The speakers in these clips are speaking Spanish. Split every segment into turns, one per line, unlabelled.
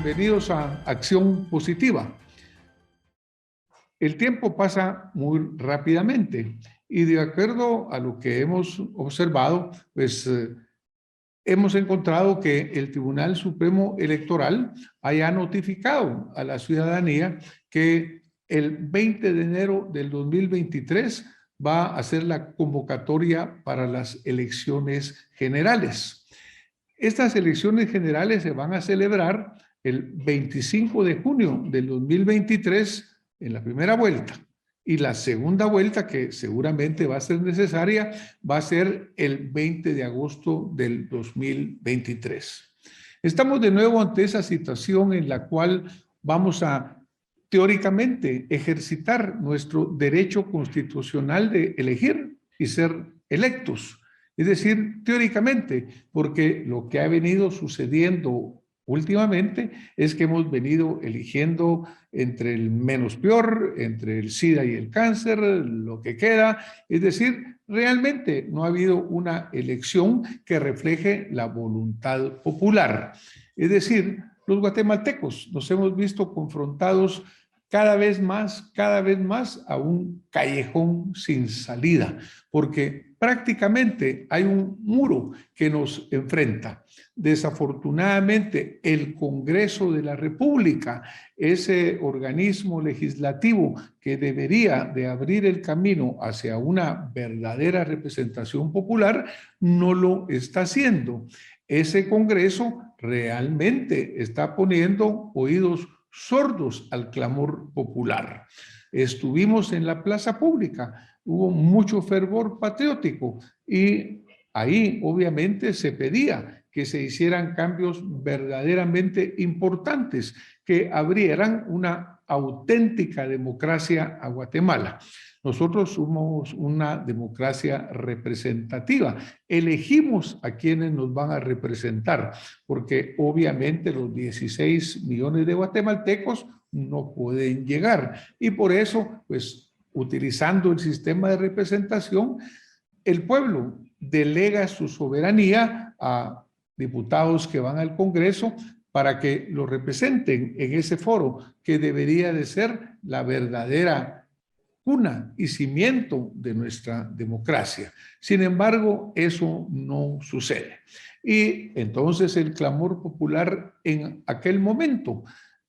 bienvenidos a Acción Positiva. El tiempo pasa muy rápidamente y de acuerdo a lo que hemos observado, pues hemos encontrado que el Tribunal Supremo Electoral haya notificado a la ciudadanía que el 20 de enero del 2023 va a ser la convocatoria para las elecciones generales. Estas elecciones generales se van a celebrar el 25 de junio del 2023 en la primera vuelta. Y la segunda vuelta, que seguramente va a ser necesaria, va a ser el 20 de agosto del 2023. Estamos de nuevo ante esa situación en la cual vamos a, teóricamente, ejercitar nuestro derecho constitucional de elegir y ser electos. Es decir, teóricamente, porque lo que ha venido sucediendo últimamente es que hemos venido eligiendo entre el menos peor, entre el SIDA y el cáncer, lo que queda. Es decir, realmente no ha habido una elección que refleje la voluntad popular. Es decir, los guatemaltecos nos hemos visto confrontados cada vez más a un callejón sin salida, porque prácticamente hay un muro que nos enfrenta. Desafortunadamente, el Congreso de la República, ese organismo legislativo que debería de abrir el camino hacia una verdadera representación popular, no lo está haciendo. Ese Congreso realmente está poniendo oídos sordos al clamor popular. Estuvimos en la plaza pública, hubo mucho fervor patriótico y ahí obviamente se pedía que se hicieran cambios verdaderamente importantes, que abrieran una auténtica democracia a Guatemala. Nosotros somos una democracia representativa. Elegimos a quienes nos van a representar, porque obviamente los 16 millones de guatemaltecos no pueden llegar. Y por eso, pues, utilizando el sistema de representación, el pueblo delega su soberanía a diputados que van al Congreso para que lo representen en ese foro, que debería de ser la verdadera cuna y cimiento de nuestra democracia. Sin embargo, eso no sucede. Y entonces el clamor popular en aquel momento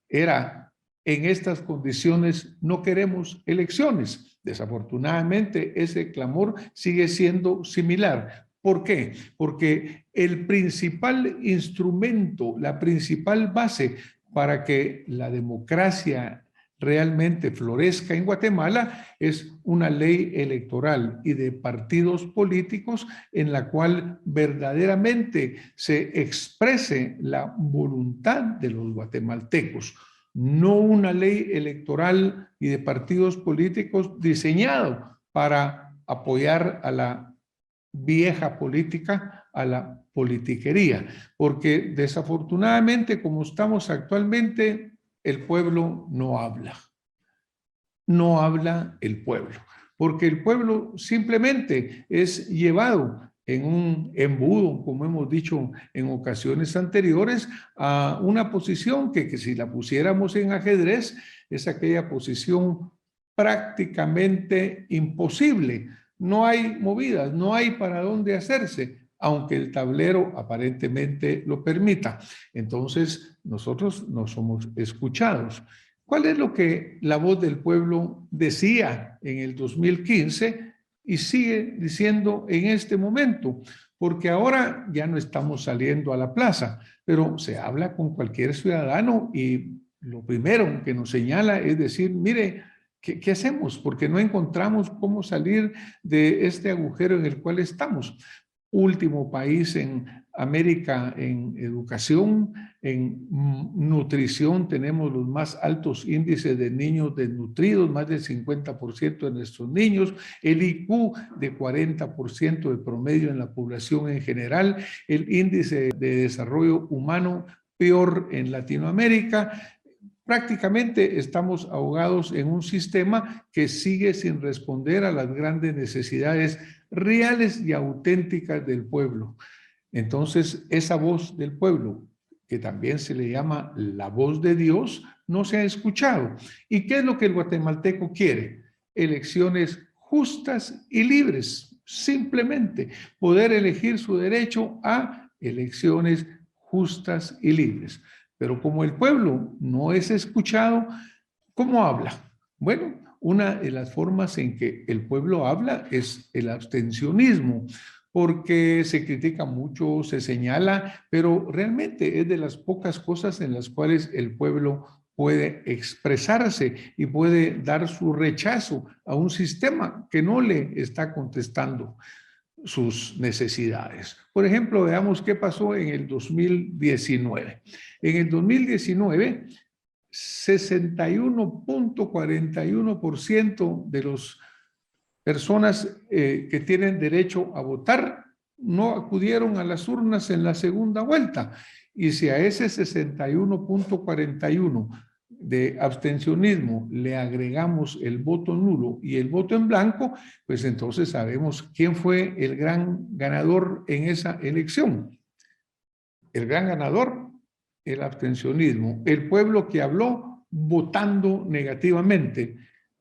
era: en estas condiciones no queremos elecciones. Desafortunadamente, ese clamor sigue siendo similar. ¿Por qué? Porque el principal instrumento, la principal base para que la democracia realmente florezca en Guatemala es una ley electoral y de partidos políticos en la cual verdaderamente se exprese la voluntad de los guatemaltecos, no una ley electoral y de partidos políticos diseñado para apoyar a la vieja política, a la politiquería, porque desafortunadamente, como estamos actualmente, el pueblo no habla. No habla el pueblo, porque el pueblo simplemente es llevado en un embudo, como hemos dicho en ocasiones anteriores, a una posición que si la pusiéramos en ajedrez, es aquella posición prácticamente imposible. No hay movidas, no hay para dónde hacerse, aunque el tablero aparentemente lo permita. Entonces, nosotros no somos escuchados. ¿Cuál es lo que la voz del pueblo decía en el 2015 y sigue diciendo en este momento? Porque ahora ya no estamos saliendo a la plaza, pero se habla con cualquier ciudadano y lo primero que nos señala es decir: mire, ¿qué hacemos? Porque no encontramos cómo salir de este agujero en el cual estamos. Último país en América en educación, en nutrición tenemos los más altos índices de niños desnutridos, más del 50% de nuestros niños, el IQ de 40% de promedio en la población en general, el índice de desarrollo humano peor en Latinoamérica. Prácticamente estamos ahogados en un sistema que sigue sin responder a las grandes necesidades reales y auténticas del pueblo. Entonces, esa voz del pueblo que también se le llama la voz de Dios, no se ha escuchado. ¿Y qué es lo que el guatemalteco quiere? Elecciones justas y libres, simplemente poder elegir su derecho a elecciones justas y libres. Pero como el pueblo no es escuchado, ¿cómo habla? Bueno, una de las formas en que el pueblo habla es el abstencionismo, porque se critica mucho, se señala, pero realmente es de las pocas cosas en las cuales el pueblo puede expresarse y puede dar su rechazo a un sistema que no le está contestando sus necesidades. Por ejemplo, veamos qué pasó en el 2019. En el 2019, 61.41% de las personas que tienen derecho a votar no acudieron a las urnas en la segunda vuelta. Y si a ese 61.41 de abstencionismo le agregamos el voto nulo y el voto en blanco, pues entonces sabemos quién fue el gran ganador en esa elección. El gran ganador, el abstencionismo, el pueblo que habló votando negativamente.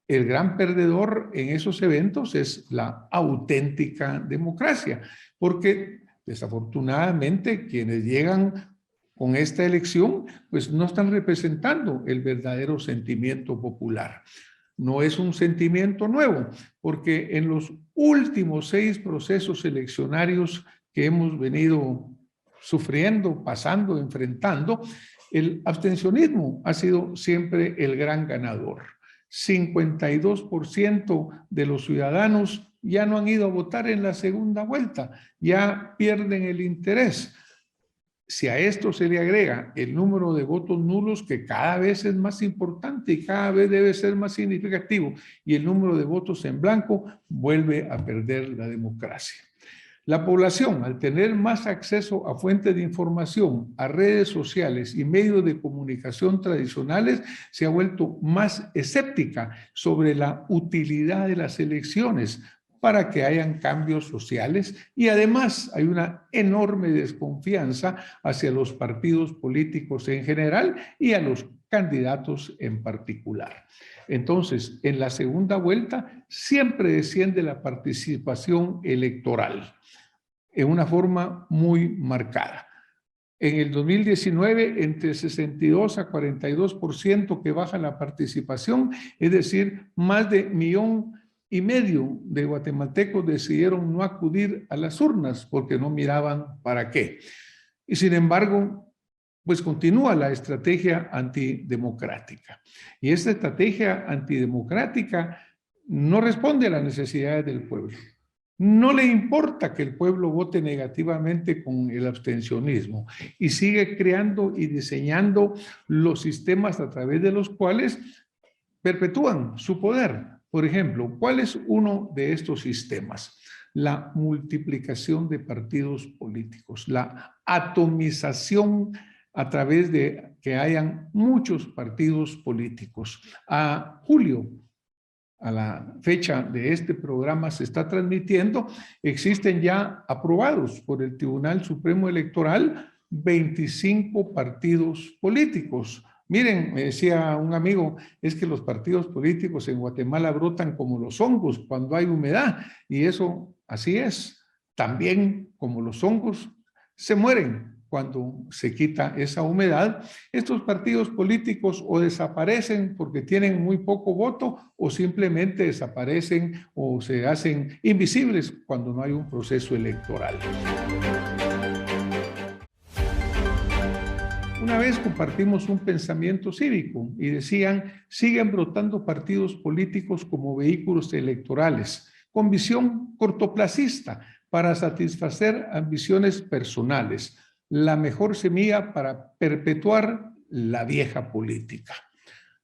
El gran perdedor en esos eventos es la auténtica democracia, porque desafortunadamente quienes llegan con esta elección, pues no están representando el verdadero sentimiento popular. No es un sentimiento nuevo, porque en los últimos 6 procesos eleccionarios que hemos venido sufriendo, pasando, enfrentando, el abstencionismo ha sido siempre el gran ganador. 52% de los ciudadanos ya no han ido a votar en la segunda vuelta, ya pierden el interés. Si a esto se le agrega el número de votos nulos, que cada vez es más importante y cada vez debe ser más significativo, y el número de votos en blanco, vuelve a perder la democracia. La población, al tener más acceso a fuentes de información, a redes sociales y medios de comunicación tradicionales, se ha vuelto más escéptica sobre la utilidad de las elecciones para que hayan cambios sociales, y además hay una enorme desconfianza hacia los partidos políticos en general y a los candidatos en particular. Entonces, en la segunda vuelta siempre desciende la participación electoral en una forma muy marcada. En el 2019, entre 62 a 42% que baja la participación, es decir, más de 1,5 millones de guatemaltecos decidieron no acudir a las urnas porque no miraban para qué. Y sin embargo, pues continúa la estrategia antidemocrática. Y esta estrategia antidemocrática no responde a las necesidades del pueblo. No le importa que el pueblo vote negativamente con el abstencionismo y sigue creando y diseñando los sistemas a través de los cuales perpetúan su poder. Por ejemplo, ¿cuál es uno de estos sistemas? La multiplicación de partidos políticos, la atomización a través de que hayan muchos partidos políticos. A julio, a la fecha de este programa se está transmitiendo, existen ya aprobados por el Tribunal Supremo Electoral 25 partidos políticos. Miren, me decía un amigo, es que los partidos políticos en Guatemala brotan como los hongos cuando hay humedad, y eso así es. También como los hongos se mueren cuando se quita esa humedad. Estos partidos políticos o desaparecen porque tienen muy poco voto, o simplemente desaparecen o se hacen invisibles cuando no hay un proceso electoral. Una vez compartimos un pensamiento cívico y decían, siguen brotando partidos políticos como vehículos electorales, con visión cortoplacista para satisfacer ambiciones personales, la mejor semilla para perpetuar la vieja política.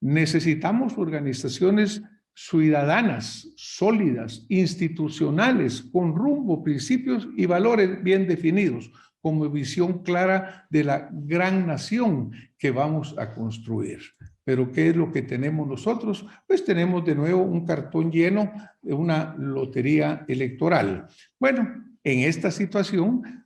Necesitamos organizaciones ciudadanas, sólidas, institucionales, con rumbo, principios y valores bien definidos, como visión clara de la gran nación que vamos a construir. Pero ¿qué es lo que tenemos nosotros? Pues tenemos de nuevo un cartón lleno de una lotería electoral. Bueno, en esta situación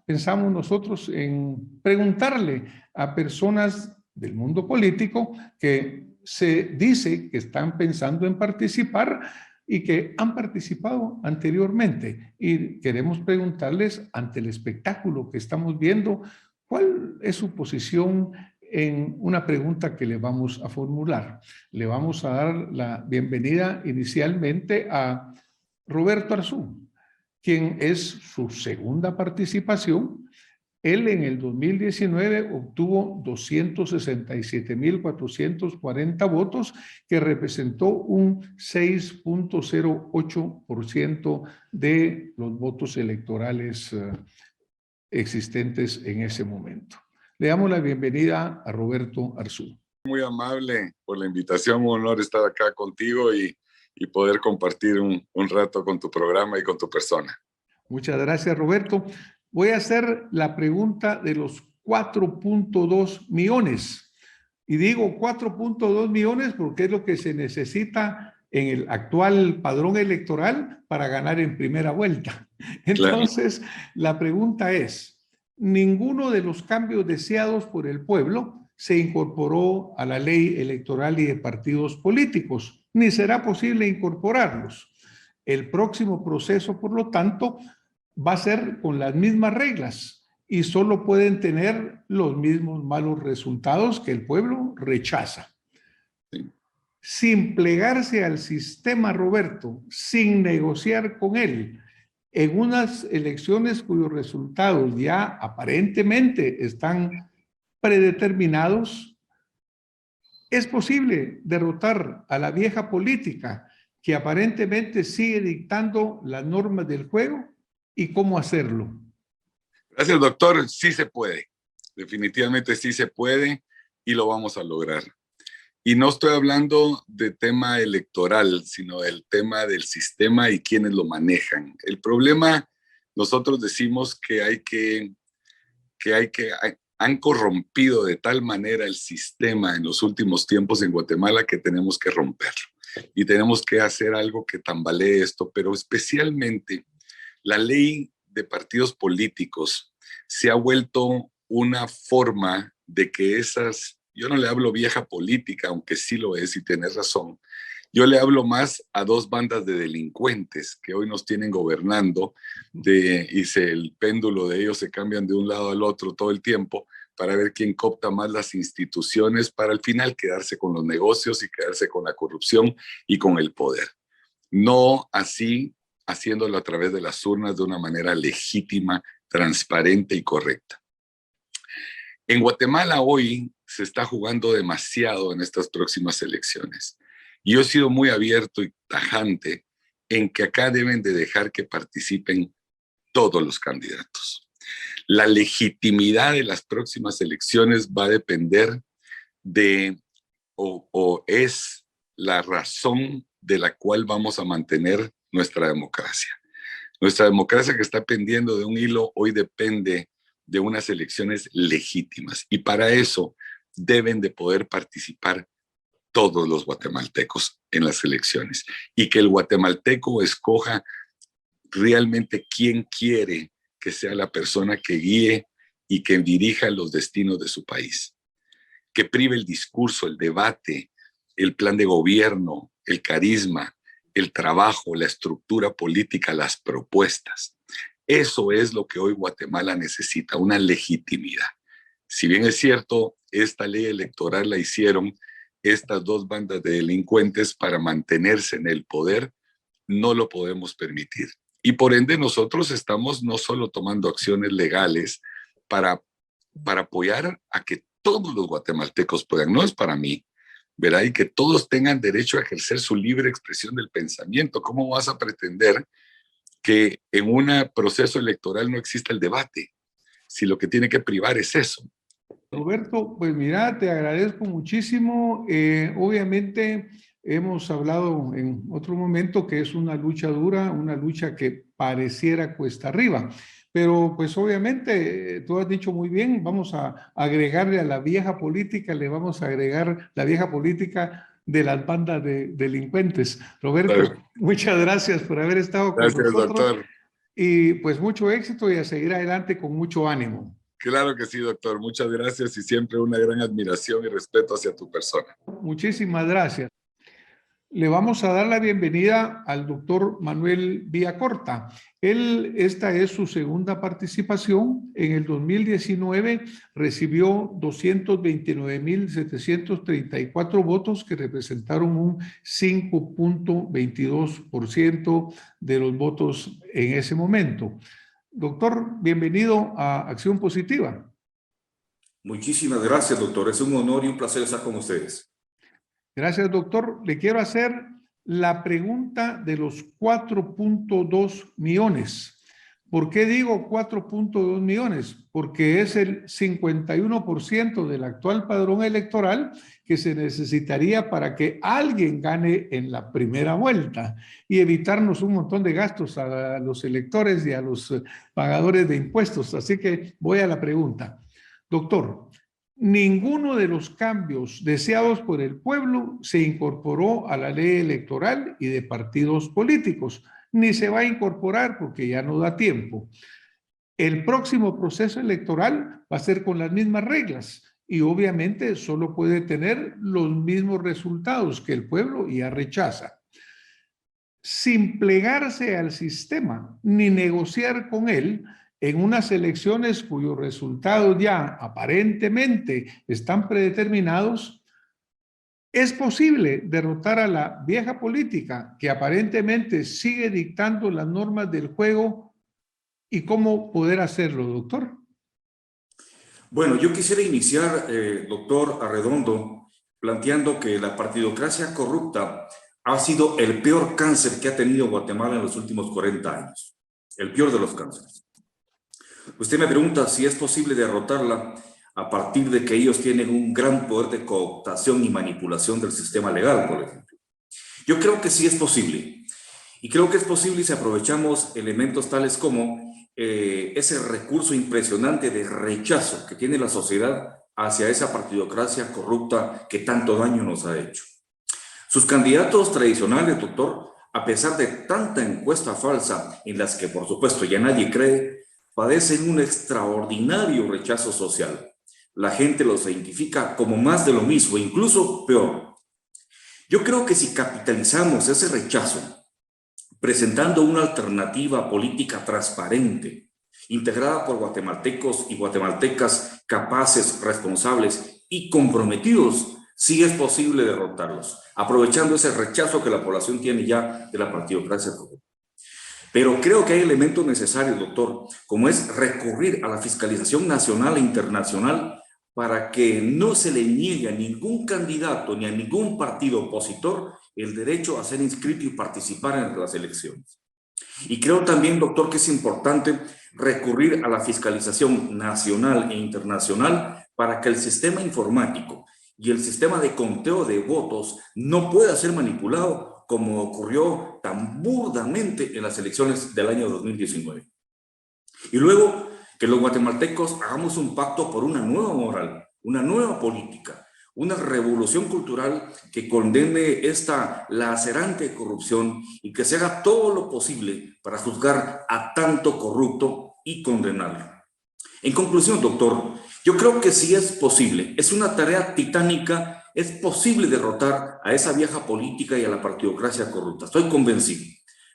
pensamos nosotros en preguntarle a personas del mundo político que se dice que están pensando en participar y que han participado anteriormente. Y queremos preguntarles, ante el espectáculo que estamos viendo, ¿cuál es su posición en una pregunta que le vamos a formular? Le vamos a dar la bienvenida inicialmente a Roberto Arzú, quien es su segunda participación. Él en el 2019 obtuvo 267,440 votos, que representó un 6,08% de los votos electorales existentes en ese momento. Le damos la bienvenida a Roberto Arzú.
Muy amable por la invitación, un honor estar acá contigo y poder compartir un rato con tu programa y con tu persona.
Muchas gracias, Roberto. Voy a hacer la pregunta de los 4,2 millones. Y digo 4,2 millones porque es lo que se necesita en el actual padrón electoral para ganar en primera vuelta. Entonces, claro, la pregunta es, ninguno de los cambios deseados por el pueblo se incorporó a la ley electoral y de partidos políticos, ni será posible incorporarlos. El próximo proceso, por lo tanto, va a ser con las mismas reglas y solo pueden tener los mismos malos resultados que el pueblo rechaza. Sí. Sin plegarse al sistema, Roberto, sin negociar con él, en unas elecciones cuyos resultados ya aparentemente están predeterminados, es posible derrotar a la vieja política que aparentemente sigue dictando las normas del juego. ¿Y cómo hacerlo?
Gracias, doctor. Sí se puede. Definitivamente sí se puede y lo vamos a lograr. Y no estoy hablando de tema electoral, sino del tema del sistema y quienes lo manejan. El problema, nosotros decimos que han corrompido de tal manera el sistema en los últimos tiempos en Guatemala que tenemos que romperlo. Y tenemos que hacer algo que tambalee esto, pero especialmente la ley de partidos políticos se ha vuelto una forma de que esas, yo no le hablo vieja política, aunque sí lo es y tienes razón, yo le hablo más a dos bandas de delincuentes que hoy nos tienen gobernando el péndulo de ellos se cambian de un lado al otro todo el tiempo para ver quién coopta más las instituciones para al final quedarse con los negocios y quedarse con la corrupción y con el poder. No así haciéndolo a través de las urnas de una manera legítima, transparente y correcta. En Guatemala hoy se está jugando demasiado en estas próximas elecciones. Y yo he sido muy abierto y tajante en que acá deben de dejar que participen todos los candidatos. La legitimidad de las próximas elecciones va a depender de, o es la razón de la cual vamos a mantener nuestra democracia. Nuestra democracia que está pendiendo de un hilo hoy depende de unas elecciones legítimas y para eso deben de poder participar todos los guatemaltecos en las elecciones y que el guatemalteco escoja realmente quién quiere que sea la persona que guíe y que dirija los destinos de su país. Que prive el discurso, el debate, el plan de gobierno, el carisma, el trabajo, la estructura política, las propuestas. Eso es lo que hoy Guatemala necesita, una legitimidad. Si bien es cierto, esta ley electoral la hicieron estas dos bandas de delincuentes para mantenerse en el poder, no lo podemos permitir. Y por ende nosotros estamos no solo tomando acciones legales para apoyar a que todos los guatemaltecos puedan, no es para mí, ¿verdad? Y que todos tengan derecho a ejercer su libre expresión del pensamiento. ¿Cómo vas a pretender que en un proceso electoral no exista el debate? Si lo que tiene que privar es eso.
Roberto, pues mira, te agradezco muchísimo. Obviamente hemos hablado en otro momento que es una lucha dura, una lucha que pareciera cuesta arriba. Pero pues obviamente tú has dicho muy bien, vamos a agregarle a la vieja política, le vamos a agregar la vieja política de las bandas de delincuentes. Roberto, muchas gracias por haber estado con nosotros.
Gracias, doctor.
y pues mucho éxito y a seguir adelante con mucho ánimo.
Claro que sí, doctor. Muchas gracias y siempre una gran admiración y respeto hacia tu persona.
Muchísimas gracias. Le vamos a dar la bienvenida al doctor Manuel Villacorta. Esta es su segunda participación. En el 2019 recibió 229.734 votos que representaron un 5.22% de los votos en ese momento. Doctor, bienvenido a Acción Positiva.
Muchísimas gracias, doctor. Es un honor y un placer estar con ustedes.
Gracias, doctor. Le quiero hacer la pregunta de los 4.2 millones. ¿Por qué digo 4.2 millones? Porque es el 51% del actual padrón electoral que se necesitaría para que alguien gane en la primera vuelta y evitarnos un montón de gastos a los electores y a los pagadores de impuestos. Así que voy a la pregunta. Doctor, ninguno de los cambios deseados por el pueblo se incorporó a la ley electoral y de partidos políticos, ni se va a incorporar porque ya no da tiempo. El próximo proceso electoral va a ser con las mismas reglas y obviamente solo puede tener los mismos resultados que el pueblo ya rechaza. Sin plegarse al sistema ni negociar con él, en unas elecciones cuyos resultados ya aparentemente están predeterminados, es posible derrotar a la vieja política que aparentemente sigue dictando las normas del juego. ¿Y cómo poder hacerlo, doctor?
Bueno, yo quisiera iniciar, doctor Arredondo, planteando que la partidocracia corrupta ha sido el peor cáncer que ha tenido Guatemala en los últimos 40 años. El peor de los cánceres. Usted me pregunta si es posible derrotarla a partir de que ellos tienen un gran poder de cooptación y manipulación del sistema legal, por ejemplo. Yo creo que sí es posible. Y creo que es posible si aprovechamos elementos tales como ese recurso impresionante de rechazo que tiene la sociedad hacia esa partidocracia corrupta que tanto daño nos ha hecho. Sus candidatos tradicionales, doctor, a pesar de tanta encuesta falsa en las que por supuesto ya nadie cree, padecen un extraordinario rechazo social. La gente los identifica como más de lo mismo, incluso peor. Yo creo que si capitalizamos ese rechazo presentando una alternativa política transparente, integrada por guatemaltecos y guatemaltecas capaces, responsables y comprometidos, sí es posible derrotarlos, aprovechando ese rechazo que la población tiene ya de la partidocracia corrupta. Pero creo que hay elementos necesarios, doctor, como es recurrir a la fiscalización nacional e internacional para que no se le niegue a ningún candidato ni a ningún partido opositor el derecho a ser inscrito y participar en las elecciones. Y creo también, doctor, que es importante recurrir a la fiscalización nacional e internacional para que el sistema informático y el sistema de conteo de votos no pueda ser manipulado como ocurrió tan burdamente en las elecciones del año 2019. Y luego que los guatemaltecos hagamos un pacto por una nueva moral, una nueva política, una revolución cultural que condene esta lacerante corrupción y que se haga todo lo posible para juzgar a tanto corrupto y condenarlo. En conclusión, doctor, yo creo que sí es posible, es una tarea titánica, es posible derrotar a esa vieja política y a la partidocracia corrupta, estoy convencido.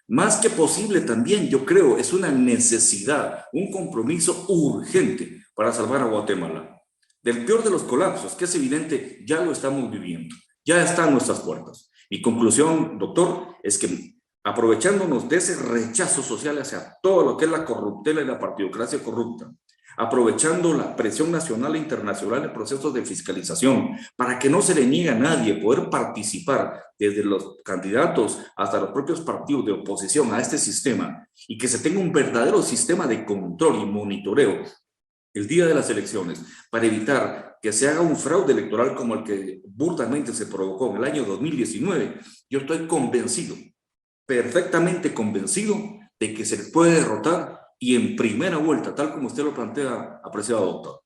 Más que posible también, yo creo, es una necesidad, un compromiso urgente para salvar a Guatemala del peor de los colapsos, que es evidente, ya lo estamos viviendo, ya está en nuestras puertas. Mi conclusión, doctor, es que aprovechándonos de ese rechazo social hacia todo lo que es la corruptela y la partidocracia corrupta, aprovechando la presión nacional e internacional en procesos de fiscalización, para que no se le niegue a nadie poder participar desde los candidatos hasta los propios partidos de oposición a este sistema y que se tenga un verdadero sistema de control y monitoreo el día de las elecciones para evitar que se haga un fraude electoral como el que burdamente se provocó en el año 2019, yo estoy convencido, perfectamente convencido de que se puede derrotar y en primera vuelta, tal como usted lo plantea, apreciado doctor.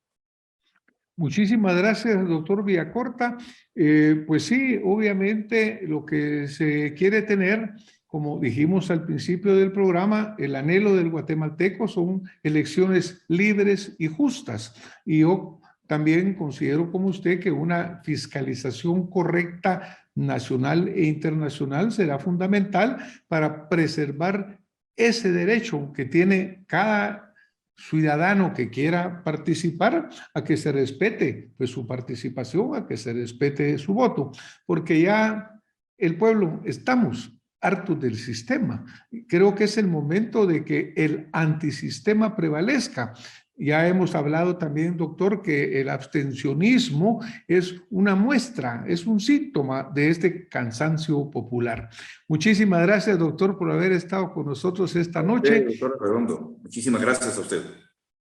Muchísimas gracias, doctor Villacorta. Pues sí, obviamente lo que se quiere tener como dijimos al principio del programa, el anhelo del guatemalteco son elecciones libres y justas. Y yo también considero como usted que una fiscalización correcta nacional e internacional será fundamental para preservar ese derecho que tiene cada ciudadano que quiera participar, a que se respete pues, su participación, a que se respete su voto, porque ya el pueblo estamos hartos del sistema. Creo que es el momento de que el antisistema prevalezca. Ya hemos hablado también, doctor, que el abstencionismo es una muestra, es un síntoma de este cansancio popular. Muchísimas gracias, doctor, por haber estado con nosotros esta noche.
Doctor Arredondo, muchísimas gracias a usted.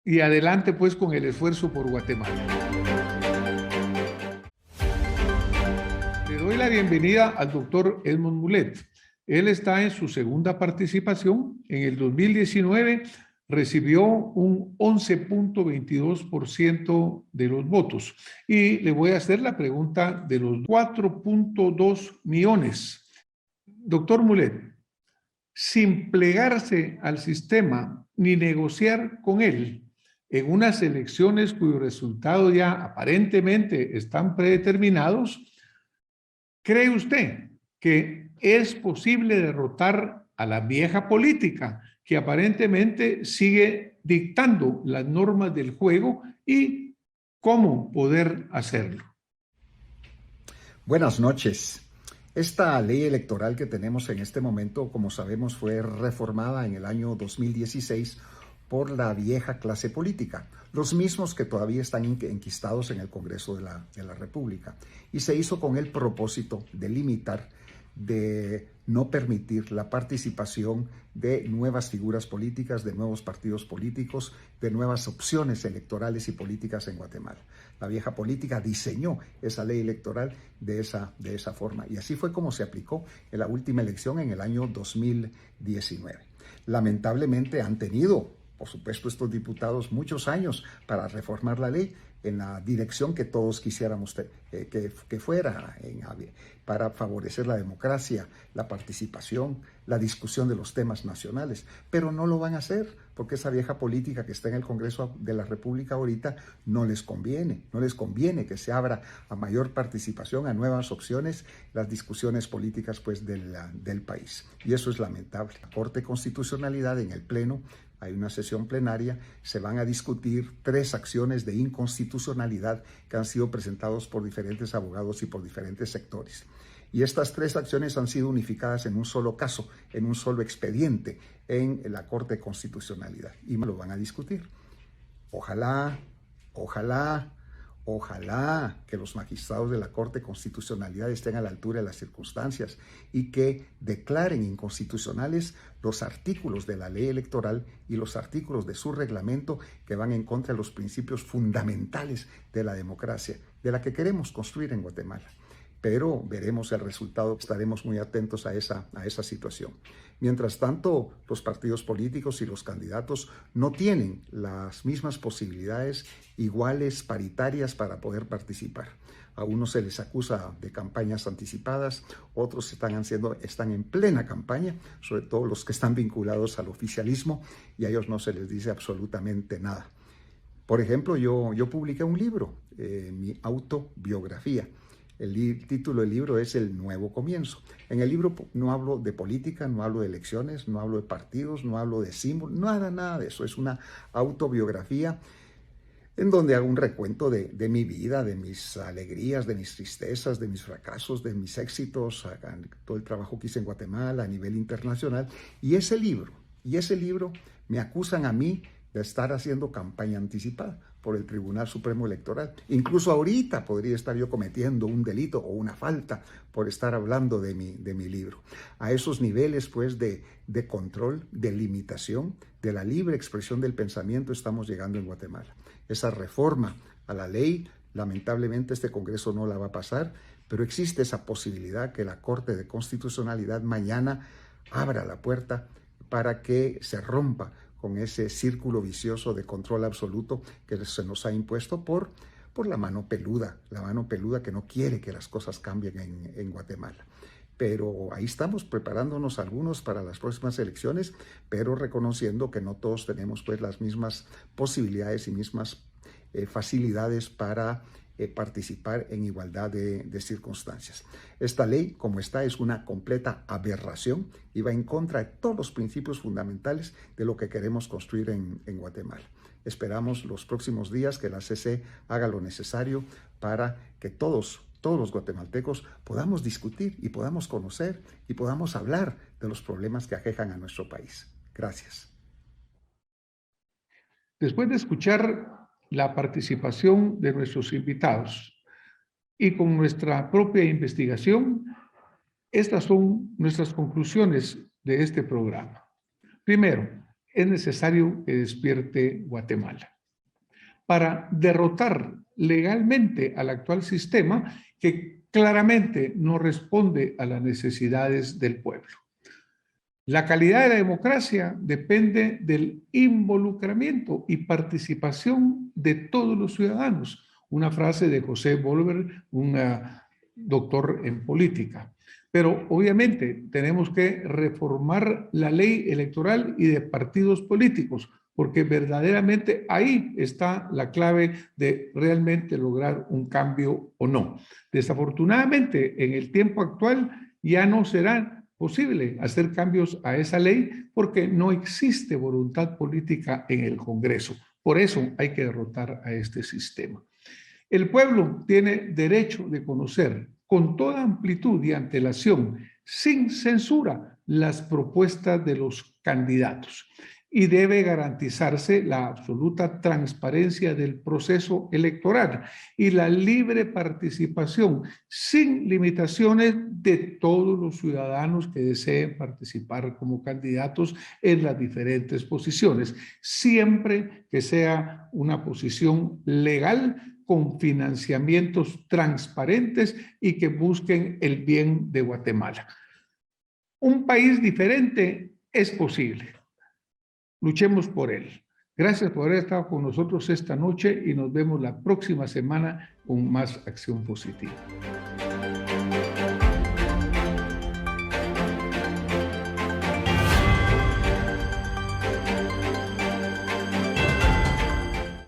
Y adelante, pues, con el esfuerzo por Guatemala. Le doy la bienvenida al doctor Edmond Mulet. Él está en su segunda participación. En el 2019 recibió un 11.22% de los votos. Y le voy a hacer la pregunta de los 4.2 millones. Doctor Mulet, sin plegarse al sistema ni negociar con él en unas elecciones cuyos resultados ya aparentemente están predeterminados, ¿cree usted que es posible derrotar a la vieja política que aparentemente sigue dictando las normas del juego y cómo poder hacerlo?
Buenas noches. Esta ley electoral que tenemos en este momento, como sabemos, fue reformada en el año 2016 por la vieja clase política, los mismos que todavía están enquistados en el Congreso de la República. Y se hizo con el propósito de limitar, de no permitir la participación de nuevas figuras políticas, de nuevos partidos políticos, de nuevas opciones electorales y políticas en Guatemala. La vieja política diseñó esa ley electoral de esa forma, y así fue como se aplicó en la última elección en el año 2019. Lamentablemente han tenido, por supuesto, estos diputados muchos años para reformar la ley en la dirección que todos quisiéramos que fuera, para favorecer la democracia, la participación, la discusión de los temas nacionales. Pero no lo van a hacer porque esa vieja política que está en el Congreso de la República ahorita no les conviene. No les conviene que se abra a mayor participación, a nuevas opciones, las discusiones políticas pues, del país. Y eso es lamentable. La Corte de Constitucionalidad en el Pleno, hay una sesión plenaria, se van a discutir 3 acciones de inconstitucionalidad que han sido presentados por diferentes abogados y por diferentes sectores. Y estas 3 acciones han sido unificadas en un solo caso, en un solo expediente en la Corte de Constitucionalidad. Y lo van a discutir. Ojalá que los magistrados de la Corte de Constitucionalidad estén a la altura de las circunstancias y que declaren inconstitucionales los artículos de la ley electoral y los artículos de su reglamento que van en contra de los principios fundamentales de la democracia, de la que queremos construir en Guatemala. Pero veremos el resultado, estaremos muy atentos a esa situación. Mientras tanto, los partidos políticos y los candidatos no tienen las mismas posibilidades iguales, paritarias, para poder participar. A unos se les acusa de campañas anticipadas, otros están en plena campaña, sobre todo los que están vinculados al oficialismo, y a ellos no se les dice absolutamente nada. Por ejemplo, yo publiqué un libro, mi autobiografía. El título del libro es El Nuevo Comienzo. En el libro no hablo de política, no hablo de elecciones, no hablo de partidos, no hablo de símbolos, nada de eso. Es una autobiografía en donde hago un recuento de mi vida, de mis alegrías, de mis tristezas, de mis fracasos, de mis éxitos, todo el trabajo que hice en Guatemala a nivel internacional. Y ese libro me acusan a mí de estar haciendo campaña anticipada por el Tribunal Supremo Electoral. Incluso ahorita podría estar yo cometiendo un delito o una falta por estar hablando de mi libro. A esos niveles pues de control, de limitación, de la libre expresión del pensamiento estamos llegando en Guatemala. Esa reforma a la ley, lamentablemente este Congreso no la va a pasar, pero existe esa posibilidad que la Corte de Constitucionalidad mañana abra la puerta para que se rompa con ese círculo vicioso de control absoluto que se nos ha impuesto por la mano peluda que no quiere que las cosas cambien en Guatemala. pero ahí estamos preparándonos algunos para las próximas elecciones, pero reconociendo que no todos tenemos pues las mismas posibilidades y mismas facilidades para participar en igualdad de circunstancias. Esta ley, como está, es una completa aberración y va en contra de todos los principios fundamentales de lo que queremos construir en Guatemala. Esperamos los próximos días que la CC haga lo necesario para que todos los guatemaltecos podamos discutir y podamos conocer y podamos hablar de los problemas que aquejan a nuestro país. Gracias.
Después de escuchar la participación de nuestros invitados y con nuestra propia investigación, estas son nuestras conclusiones de este programa. Primero, es necesario que despierte Guatemala para derrotar legalmente al actual sistema que claramente no responde a las necesidades del pueblo. La calidad de la democracia depende del involucramiento y participación de todos los ciudadanos. Una frase de José Bolver, un doctor en política. Pero obviamente tenemos que reformar la ley electoral y de partidos políticos, porque verdaderamente ahí está la clave de realmente lograr un cambio o no. Desafortunadamente, en el tiempo actual ya no será posible hacer cambios a esa ley porque no existe voluntad política en el Congreso. Por eso hay que derrotar a este sistema. El pueblo tiene derecho de conocer con toda amplitud y antelación, sin censura, las propuestas de los candidatos. Y debe garantizarse la absoluta transparencia del proceso electoral y la libre participación sin limitaciones de todos los ciudadanos que deseen participar como candidatos en las diferentes posiciones, siempre que sea una posición legal con financiamientos transparentes y que busquen el bien de Guatemala. Un país diferente es posible. Luchemos por él. Gracias por haber estado con nosotros esta noche y nos vemos la próxima semana con más acción positiva.